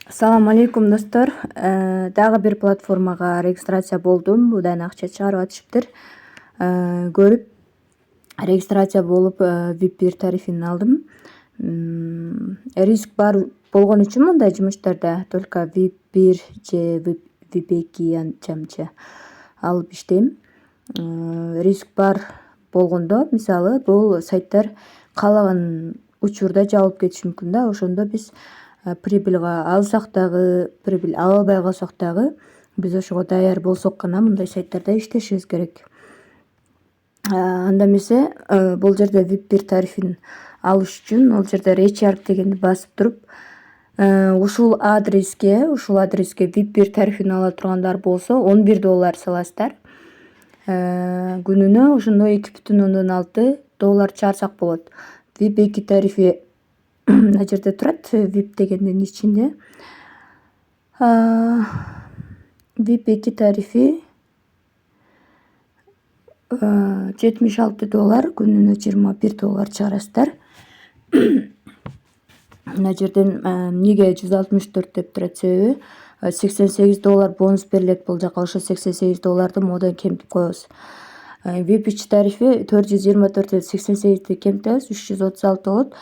Assalamu алейкум достор. Дагы бир платформага регистрация болдум. Будан акча чыгарып атышыптыр. Көрүп регистрация болуп VIP 1 тарифин алдым. Риск бар болгон үчүн мындай жумуштарда только VIP 1 же VIP 2 анча алып иштейм. Риск бар болгондо мисалы бул сайттар каалаган учурда жабылып кетиши мүмкүн да. Ошондо биз прибыльга алсак дагы, прибыль ала албай калсак дагы биз ошого даяр болсок гана мындай сайттарда иштешибиз керек. Анда эмесе бул жерде VIP 1 тарифин алыш үчүн ал жерде речард дегенди басып туруп, ушул адреске VIP 1 тарифин ала тургандар болсо $11 саласыздар. Күнүнө ошондо $2,6 чыгарсак болот. VIP 2 тарифи мына жерде турат, VIP дегендин ичинде. VIP 2 тарифи $76, күнүнө $21 чыгарасыздар. Мына жерден эмнеге 164 деп турат себеби $88 бонус берилет бул жака. Ошо $88 модон кемитип коебуз. VIP 3 тарифи 424 88 кемитебиз, $336 болот.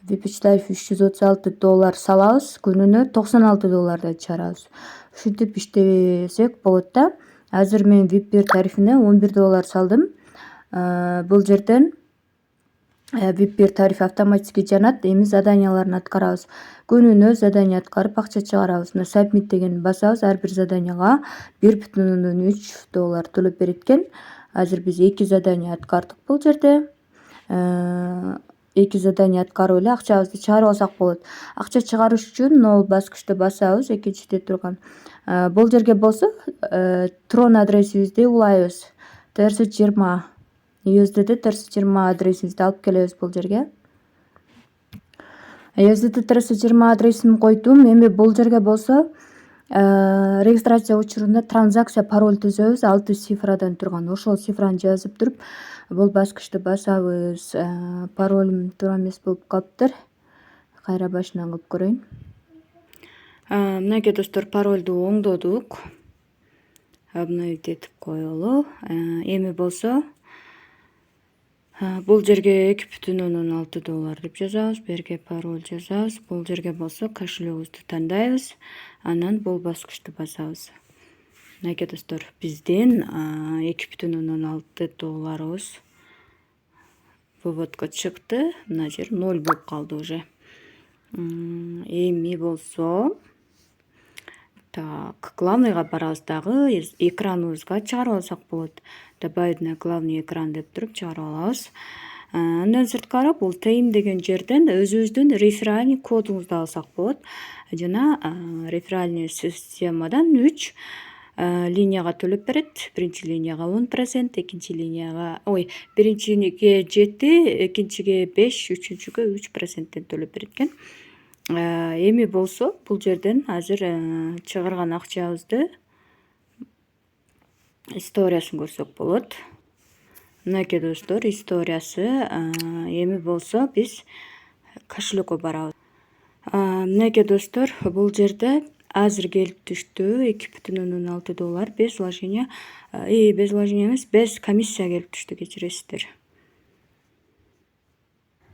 VIP 3 тарифи $336 салабыз, күнүнө $96 чыгарабыз. Ушинтип иштесек болот да. Азыр мен VIP 1 тарифине $11 салдым. Бул жерден VIP 1 тариф автоматически жанат. Эми заданияларын аткарабыз. Күнүнө задание аткарып акча чыгарабыз. Мына submit дегенди басабыз. Ар бир заданияга $1,3 төлөп берет экен. Азыр биз 2 задание аткардык бул жерде. 2 задание аткарып эле акчабызды чыгарып алсак болот. Акча чыгарыш үчүн нол баскычты басабыз, экинчиде турган. Бул жерге болсо Tron адресибизди улайбыз. TRS20 USDT TRS20 адресибизди алып келебиз бул жерге. USDT TRS20 адресин койдум. Эми бул жерге болсо регистрация учурунда транзакция пароль түзөбүз, 6 цифрадан турган. Ошол цифраны жазып туруп, бул баскычты басабыз. Паролум туура эмес болуп калыптыр. Кайра башынан кылып көрөйүн. Мынакей достор, паролду оңдодук. Обновить этип коелу. Эми болсо бул жерге $2,6 деп жазабыз. Берге пароль жазабыз. Бул жерге болсо кошелегибизди тандайбыз. Анан бул баскычты басабыз. Мынакей достор, бизден $2,6 выводко чыкты. Мына жер 0 болуп калды уже. Эми болсо так, главныйга барабыз дагы, экраныбызга чыгарып алсак болот. Добавить на главный экран деп туруп чыгарып алабыз. Андан сырткары бул Time деген жерден өзүбүздүн реферальный кодубузду алсак болот. Жана реферальный системадан 3 линияга төлөп берет. Биринчи линияга 10%, экинчи линияга, биринчиге 7, экинчиге 5, үчүнчүгө 3%тен төлөп берет экен. Эми болсо бул жерден азыр чыгарган акчабызды историясын көрсөк болот. Мынакей достор, историясы. Эми болсо биз кошелекке барабыз. Мынакей достор, бул жерде азыр келип түштү $2,6 без вложения, без вложения эмес, без комиссия келип түштү, кечиресиздер.